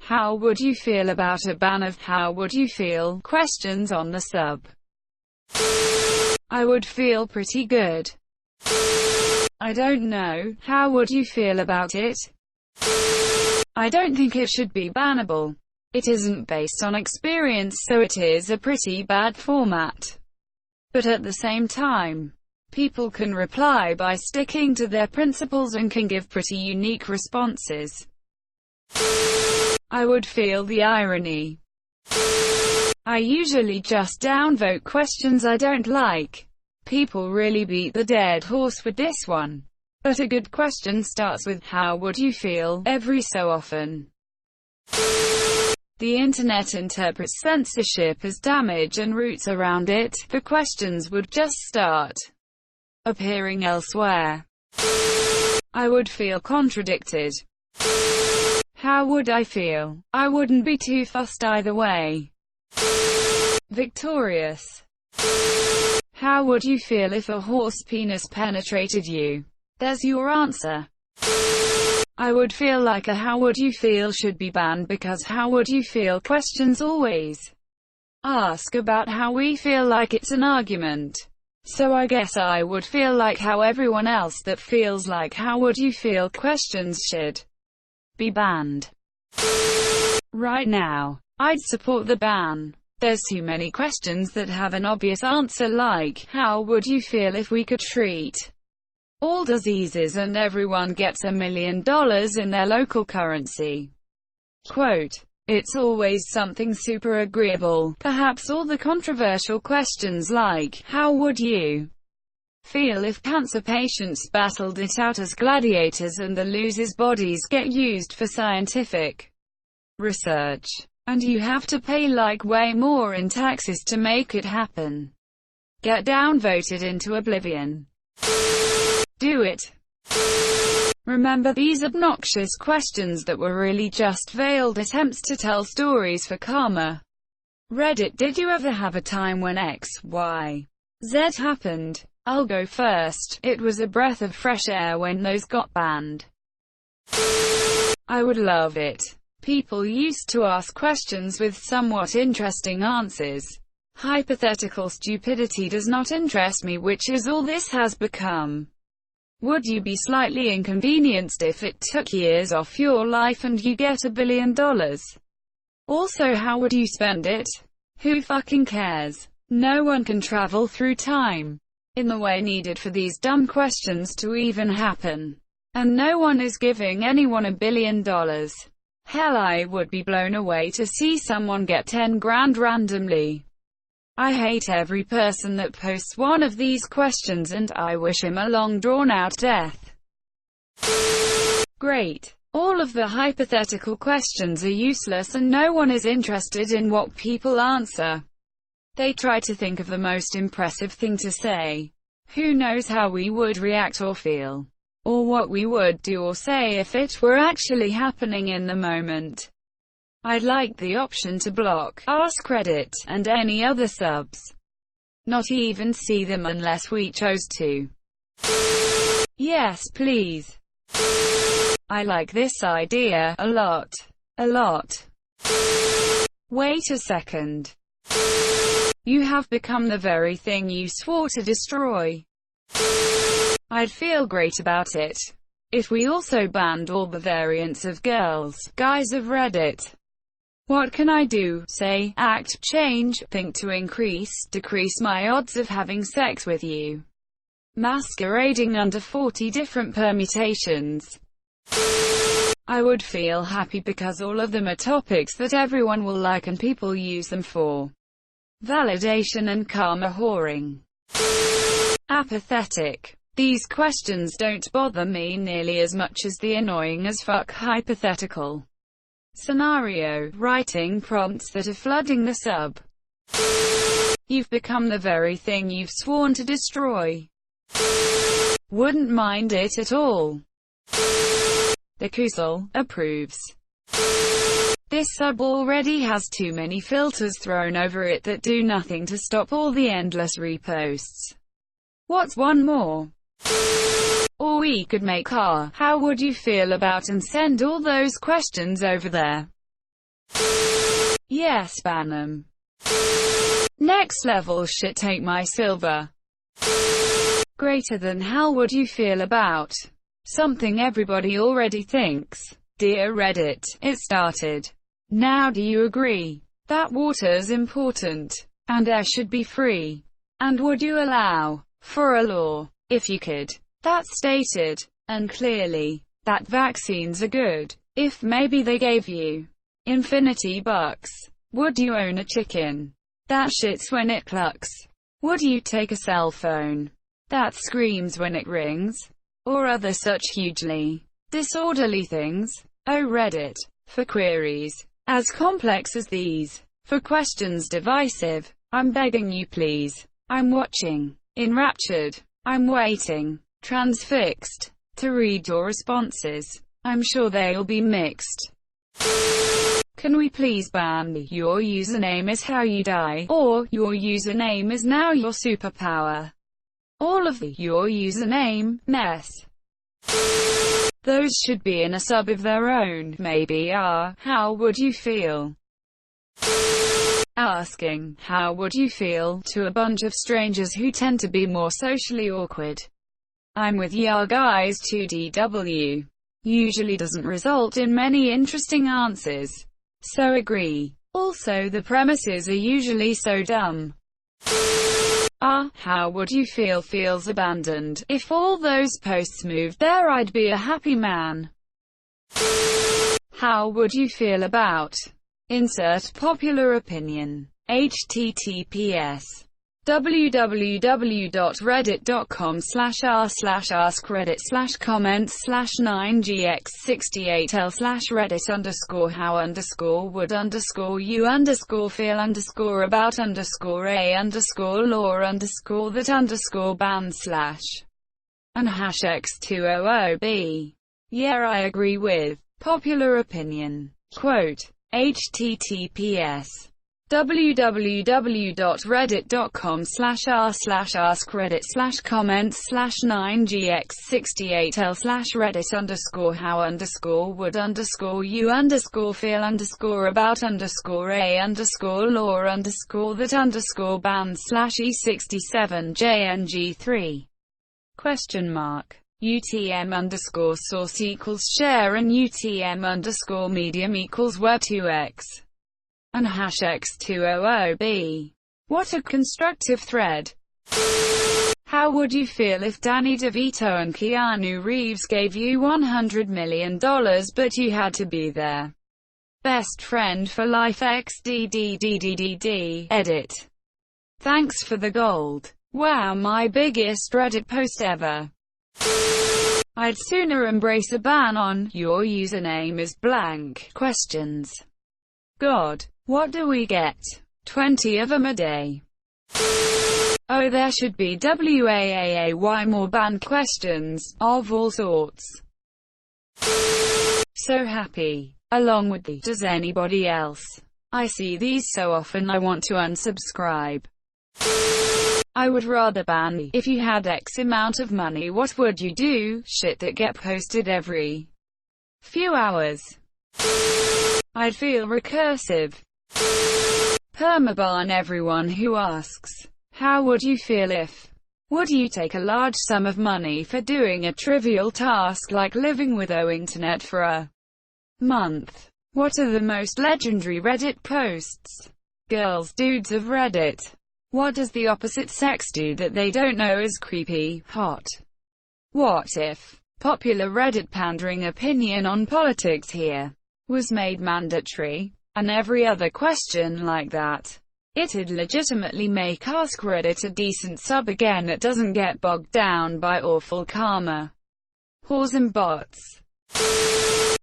How would you feel about a ban of how would you feel questions on the sub? I would feel pretty good. I don't know. How would you feel about it? I don't think it should be bannable. It isn't based on experience, so it is a pretty bad format. But at the same time, people can reply by sticking to their principles and can give pretty unique responses. I would feel the irony. I usually just downvote questions I don't like. People really beat the dead horse with this one. But a good question starts with, how would you feel, every so often. The internet interprets censorship as damage and roots around it. The questions would just start appearing elsewhere. I would feel contradicted. How would I feel? I wouldn't be too fussed either way. Victorious. How would you feel if a horse penis penetrated you? There's your answer. I would feel like a how would you feel should be banned because how would you feel questions always ask about how we feel like it's an argument. So I guess I would feel like how everyone else that feels like how would you feel questions should be banned. Right now, I'd support the ban. There's too many questions that have an obvious answer like, how would you feel if we could treat all diseases and everyone gets $1 million in their local currency? Quote, it's always something super agreeable. Perhaps all the controversial questions like, how would you feel if cancer patients battled it out as gladiators and the losers' bodies get used for scientific research, and you have to pay like way more in taxes to make it happen, get downvoted into oblivion. Do it. Remember these obnoxious questions that were really just veiled attempts to tell stories for karma. Reddit, did you ever have a time when X, Y, Z happened? I'll go first. It was a breath of fresh air when those got banned. I would love it. People used to ask questions with somewhat interesting answers. Hypothetical stupidity does not interest me, which is all this has become. Would you be slightly inconvenienced if it took years off your life and you get $1 billion? Also, how would you spend it? Who fucking cares? No one can travel through time in the way needed for these dumb questions to even happen. And no one is giving anyone $1 billion. Hell, I would be blown away to see someone get 10 grand randomly. I hate every person that posts one of these questions and I wish him a long drawn-out death. Great. All of the hypothetical questions are useless and no one is interested in what people answer. They try to think of the most impressive thing to say. Who knows how we would react or feel, or what we would do or say if it were actually happening in the moment. I'd like the option to block AskReddit and any other subs. Not even see them unless we chose to. Yes, please. I like this idea a lot. A lot. Wait a second. You have become the very thing you swore to destroy. I'd feel great about it if we also banned all the variants of girls, guys of Reddit. What can I do, say, act, change, think to increase, decrease my odds of having sex with you? Masquerading under 40 different permutations. I would feel happy because all of them are topics that everyone will like and people use them for validation and karma whoring. Apathetic. These questions don't bother me nearly as much as the annoying as fuck hypothetical scenario writing prompts that are flooding the sub. You've become the very thing you've sworn to destroy. Wouldn't mind it at all. The Kusel approves. This sub already has too many filters thrown over it that do nothing to stop all the endless reposts. What's one more? Or we could make our how would you feel about and send all those questions over there. Yes, ban them. Next level shit, take my silver. Greater than how would you feel about something everybody already thinks? Dear Reddit, it started. Now do you agree that water's important, and air should be free? And would you allow for a law, if you could, that stated, and clearly, that vaccines are good, if maybe they gave you infinity bucks? Would you own a chicken that shits when it clucks? Would you take a cell phone that screams when it rings? Or other such hugely disorderly things? Oh Reddit, for queries as complex as these, for questions divisive, I'm begging you please. I'm watching, enraptured, I'm waiting, transfixed, to read your responses. I'm sure they'll be mixed. Can we please ban the "your username is how you die" or "your username is now your superpower"? All of the "your username" mess. Those should be in a sub of their own, maybe. How would you feel? Asking, how would you feel, to a bunch of strangers who tend to be more socially awkward. I'm with ya guys. 2DW usually doesn't result in many interesting answers. So agree. Also the premises are usually so dumb. How would you feel feels abandoned. If all those posts moved there, I'd be a happy man. How would you feel about insert popular opinion. https www.reddit.com/r/r/comment/9gx68l/reddit_how_would_feel_or/ban/ and #x200b. Yeah, I agree with popular opinion. Quote, https www.reddit.com/r/r/comment/9gx68l/reddit_how_would_feel_or/ban/e67jng3 ? UTM_source equals share and UTM_medium equals where 2x and #x200b. What a constructive thread. How would you feel if Danny DeVito and Keanu Reeves gave you $100 million but you had to be their best friend for life? XDDDDDD. Edit. Thanks for the gold. Wow, my biggest Reddit post ever. I'd sooner embrace a ban on "your username is blank" questions. God, what do we get? 20 of them a day. Oh, there should be WAAAY more ban questions, of all sorts. So happy. Along with the "does anybody else?" I see these so often I want to unsubscribe. I would rather ban the "if you had X amount of money what would you do" shit that get posted every few hours. I'd feel recursive. Permaban everyone who asks, how would you feel if? Would you take a large sum of money for doing a trivial task like living without internet for a month? What are the most legendary Reddit posts? Girls, dudes of Reddit. What does the opposite sex do that they don't know is creepy, hot? What if popular Reddit pandering opinion on politics here was made mandatory? And every other question like that. It'd legitimately make AskReddit a decent sub again. It doesn't get bogged down by awful karma, whores and bots.